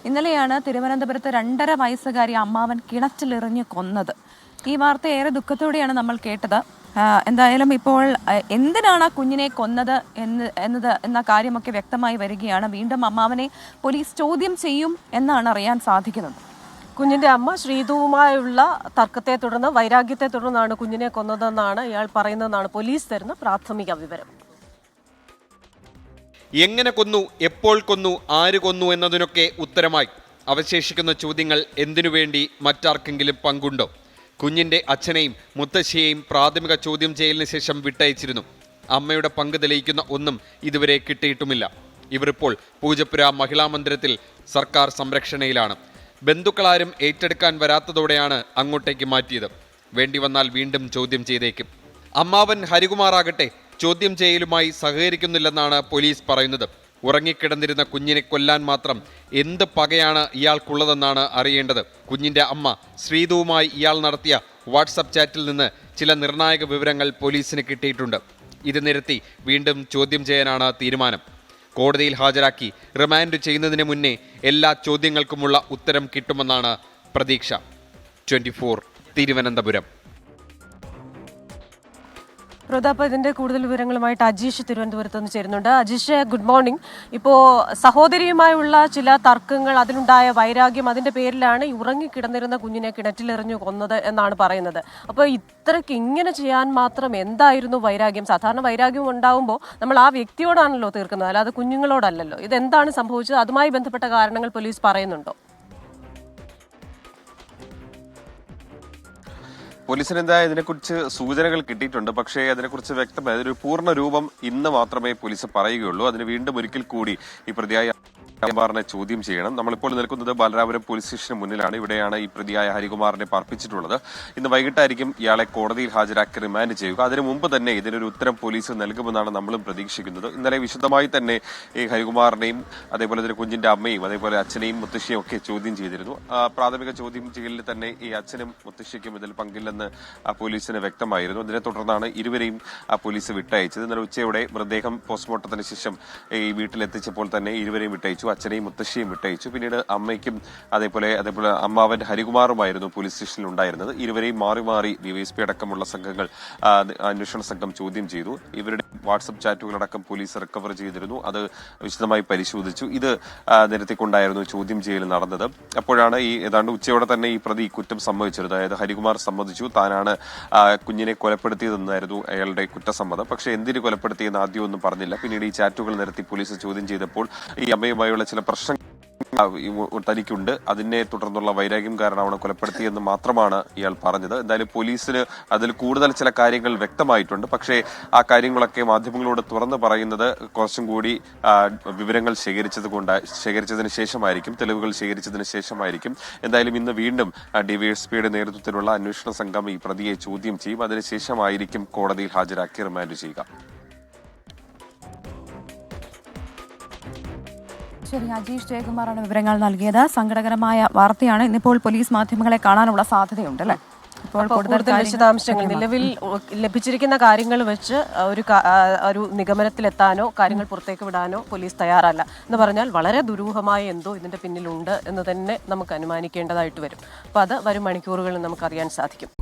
ഇന്നലെയാണ് തിരുവനന്തപുരത്ത് 2.5 വയസ്സുകാരി അമ്മാവൻ കിണറ്റിലെറിഞ്ഞ് കൊന്നത്. ഈ വാർത്ത ഏറെ ദുഃഖത്തോടെയാണ് നമ്മൾ കേട്ടത്. എന്തായാലും ഇപ്പോൾ എന്തിനാണ് ആ കുഞ്ഞിനെ കൊന്നത് എന്ന കാര്യമൊക്കെ വ്യക്തമായി വരികയാണ്. വീണ്ടും അമ്മാവനെ പോലീസ് ചോദ്യം ചെയ്യും എന്നാണ് അറിയാൻ സാധിക്കുന്നത്. കുഞ്ഞിന്റെ അമ്മ ശ്രീതുവുമായുള്ള തർക്കത്തെ തുടർന്ന്, വൈരാഗ്യത്തെ തുടർന്നാണ് കുഞ്ഞിനെ കൊന്നതെന്നാണ് ഇയാൾ പറയുന്നതെന്നാണ് പോലീസ് തരുന്ന പ്രാഥമിക വിവരം. എങ്ങനെ കൊന്നു, എപ്പോൾ കൊന്നു, ആര് കൊന്നു എന്നതിനൊക്കെ ഉത്തരമായി അവശേഷിക്കുന്ന ചോദ്യങ്ങൾ എന്തിനുവേണ്ടി മറ്റാർക്കെങ്കിലും പങ്കുണ്ടോ? കുഞ്ഞിന്റെ അച്ഛനെയും മുത്തശ്ശിയെയും പ്രാഥമിക ചോദ്യം ചെയ്യലിന് ശേഷം വിട്ടയച്ചിരുന്നു. അമ്മയുടെ പങ്ക് തെളിയിക്കുന്ന ഒന്നും ഇതുവരെ കിട്ടിയിട്ടുമില്ല. ഇവരിപ്പോൾ പൂജപ്പുര മഹിളാ മന്ദിരത്തിൽ സർക്കാർ സംരക്ഷണയിലാണ്. ബന്ധുക്കളാരും ഏറ്റെടുക്കാൻ വരാത്തതോടെയാണ് അങ്ങോട്ടേക്ക് മാറ്റിയത്. വേണ്ടി വന്നാൽ വീണ്ടും ചോദ്യം ചെയ്തേക്കും. അമ്മാവൻ ഹരികുമാറാകട്ടെ ചോദ്യം ചെയ്യലുമായി സഹകരിക്കുന്നില്ലെന്നാണ് പോലീസ് പറയുന്നത്. ഉറങ്ങിക്കിടന്നിരുന്ന കുഞ്ഞിനെ കൊല്ലാൻ മാത്രം എന്ത് പകയാണ് ഇയാൾക്കുള്ളതെന്നാണ് അറിയേണ്ടത്. കുഞ്ഞിന്റെ അമ്മ ശ്രീതുവുമായി ഇയാൾ നടത്തിയ വാട്സപ്പ് ചാറ്റിൽ നിന്ന് ചില നിർണായക വിവരങ്ങൾ പോലീസിന് കിട്ടിയിട്ടുണ്ട്. ഇത് നിരത്തി വീണ്ടും ചോദ്യം ചെയ്യാനാണ് തീരുമാനം. കോടതിയിൽ ഹാജരാക്കി റിമാൻഡ് ചെയ്യുന്നതിന് മുന്നേ എല്ലാ ചോദ്യങ്ങൾക്കുമുള്ള ഉത്തരം കിട്ടുമെന്നാണ് പ്രതീക്ഷ. 24 തിരുവനന്തപുരം. പ്രതാപ്, ഇതിന്റെ കൂടുതൽ വിവരങ്ങളുമായിട്ട് അജീഷ് തിരുവനന്തപുരത്ത് നിന്ന് ചേരുന്നുണ്ട്. Ajeesh, good morning. ഇപ്പോൾ സഹോദരിയുമായുള്ള ചില തർക്കങ്ങൾ, അതിലുണ്ടായ വൈരാഗ്യം, അതിന്റെ പേരിലാണ് ഉറങ്ങിക്കിടന്നിരുന്ന കുഞ്ഞിനെ കിണറ്റിലെറിഞ്ഞു കൊന്നത് എന്നാണ് പറയുന്നത്. അപ്പോൾ ഇത്രയ്ക്ക് ഇങ്ങനെ ചെയ്യാൻ മാത്രം എന്തായിരുന്നു വൈരാഗ്യം? സാധാരണ വൈരാഗ്യം ഉണ്ടാകുമ്പോൾ നമ്മൾ ആ വ്യക്തിയോടാണല്ലോ തീർക്കുന്നത്, അല്ലാതെ കുഞ്ഞുങ്ങളോടല്ലല്ലോ. ഇതെന്താണ് സംഭവിച്ചത്? അതുമായി ബന്ധപ്പെട്ട കാരണങ്ങൾ പോലീസ് പറയുന്നുണ്ടോ? പോലീസിന് എന്തായാലും ഇതിനെക്കുറിച്ച് സൂചനകൾ കിട്ടിയിട്ടുണ്ട്. പക്ഷേ അതിനെക്കുറിച്ച് വ്യക്തമായ ഒരു പൂർണ്ണ രൂപം ഇന്ന് മാത്രമേ പോലീസ് പറയുകയുള്ളൂ. അതിന് വീണ്ടും ഒരിക്കൽ കൂടി ഈ പ്രതിയായ ഹരികുമാറിനെ ചോദ്യം ചെയ്യണം. നമ്മളിപ്പോൾ നിൽക്കുന്നത് ബാലരാപുരം പോലീസ് സ്റ്റേഷന് മുന്നിലാണ്. ഇവിടെയാണ് ഈ പ്രതിയായ ഹരികുമാറിനെ പാർപ്പിച്ചിട്ടുള്ളത്. ഇന്ന് വൈകിട്ടായിരിക്കും ഇയാളെ കോടതിയിൽ ഹാജരാക്കി റിമാൻഡ് ചെയ്യുക. അതിനു മുമ്പ് തന്നെ ഇതിനൊരു ഉത്തരം പോലീസ് നൽകുമെന്നാണ് നമ്മളും പ്രതീക്ഷിക്കുന്നത്. ഇന്നലെ വിശദമായി തന്നെ ഈ ഹരികുമാറിനെയും അതേപോലെ തന്നെ കുഞ്ഞിന്റെ അമ്മയും അതേപോലെ അച്ഛനെയും മുത്തശ്ശിയും ഒക്കെ ചോദ്യം ചെയ്തിരുന്നു. പ്രാഥമിക ചോദ്യം ചെയ്യലിൽ തന്നെ ഈ അച്ഛനും മുത്തശ്ശിക്കും ഇതിൽ പങ്കില്ലെന്ന് പോലീസിന് വ്യക്തമായിരുന്നു. ഇതിനെ തുടർന്നാണ് ഇരുവരെയും പോലീസ് വിട്ടയച്ചത്. ഇന്നലെ ഉച്ചയോടെ മൃതദേഹം പോസ്റ്റ്മോർട്ടത്തിന് ശേഷം ഈ വീട്ടിലെത്തിച്ചപ്പോൾ തന്നെ ഇരുവരെയും വിട്ടയച്ചു. അച്ഛനെയും മുത്തശ്ശിയും വിട്ടയച്ചു. പിന്നീട് അമ്മയ്ക്കും അതേപോലെ അമ്മാവൻ ഹരികുമാറുമായിരുന്നു പോലീസ് സ്റ്റേഷനിൽ ഉണ്ടായിരുന്നത്. ഇരുവരെയും മാറി മാറി ഡിവൈഎസ്പി അടക്കമുള്ള സംഘങ്ങൾ, അന്വേഷണ സംഘം ചോദ്യം ചെയ്തു. ഇവരുടെ വാട്സപ്പ് ചാറ്റുകളടക്കം പോലീസ് റിക്കവർ ചെയ്തിരുന്നു. അത് വിശദമായി പരിശോധിച്ചു. ഇത് നിരത്തിക്കൊണ്ടായിരുന്നു ചോദ്യം ചെയ്യൽ നടന്നത്. അപ്പോഴാണ് ഈ ഏതാണ്ട് ഉച്ചയോടെ തന്നെ ഈ പ്രതി കുറ്റം സമ്മതിച്ചത്. അതായത് ഹരികുമാർ സമ്മതിച്ചു താനാണ് കുഞ്ഞിനെ കൊലപ്പെടുത്തിയതെന്നായിരുന്നു അയാളുടെ കുറ്റസമ്മതം. പക്ഷെ എന്തിന് കൊലപ്പെടുത്തിയെന്ന് ആദ്യമൊന്നും പറഞ്ഞില്ല. പിന്നീട് ഈ ചാറ്റുകൾ നിരത്തി പോലീസ് ചോദ്യം ചെയ്തപ്പോൾ ഈ അമ്മയുമായുള്ള ചില പ്രശ്നങ്ങൾ തനിക്കുണ്ട്, അതിനെ തുടർന്നുള്ള വൈരാഗ്യം കാരണമാണ് കൊലപ്പെടുത്തിയെന്ന് മാത്രമാണ് ഇയാൾ പറഞ്ഞത്. എന്തായാലും പോലീസിന് അതിൽ കൂടുതൽ ചില കാര്യങ്ങൾ വ്യക്തമായിട്ടുണ്ട്. പക്ഷേ ആ കാര്യങ്ങളൊക്കെ മാധ്യമങ്ങളോട് തുറന്നു പറയുന്നത് കുറച്ചും കൂടി വിവരങ്ങൾ ശേഖരിച്ചതിന് ശേഷമായിരിക്കും, തെളിവുകൾ ശേഖരിച്ചതിന് ശേഷമായിരിക്കും. എന്തായാലും ഇന്ന് വീണ്ടും ഡിവൈഎസ്പിയുടെ നേതൃത്വത്തിലുള്ള അന്വേഷണ സംഘം ഈ പ്രതിയെ ചോദ്യം ചെയ്യും. അതിനുശേഷമായിരിക്കും കോടതിയിൽ ഹാജരാക്കി റിമാൻഡ് ചെയ്യുക. ശരി, അജീഷ് ജയകുമാറാണ് വിവരങ്ങൾ നൽകിയത്. സങ്കടകരമായ വാർത്തയാണ്. ഇന്നിപ്പോൾ പോലീസ് മാധ്യമങ്ങളെ കാണാനുള്ള സാധ്യതയുണ്ട് അല്ലേ? ഇപ്പോൾ കൂടുതൽ വിശദാംശങ്ങൾ നിലവിൽ ലഭിച്ചിരിക്കുന്ന കാര്യങ്ങൾ വെച്ച് ഒരു നിഗമനത്തിലെത്താനോ കാര്യങ്ങൾ പുറത്തേക്ക് വിടാനോ പോലീസ് തയ്യാറല്ല. എന്ന് പറഞ്ഞാൽ വളരെ ദുരൂഹമായ എന്തോ ഇതിന്റെ പിന്നിലുണ്ട് എന്ന് തന്നെ നമുക്ക് അനുമാനിക്കേണ്ടതായിട്ട് വരും. അപ്പോൾ അത് വരും മണിക്കൂറുകളിൽ നമുക്കറിയാൻ സാധിക്കും.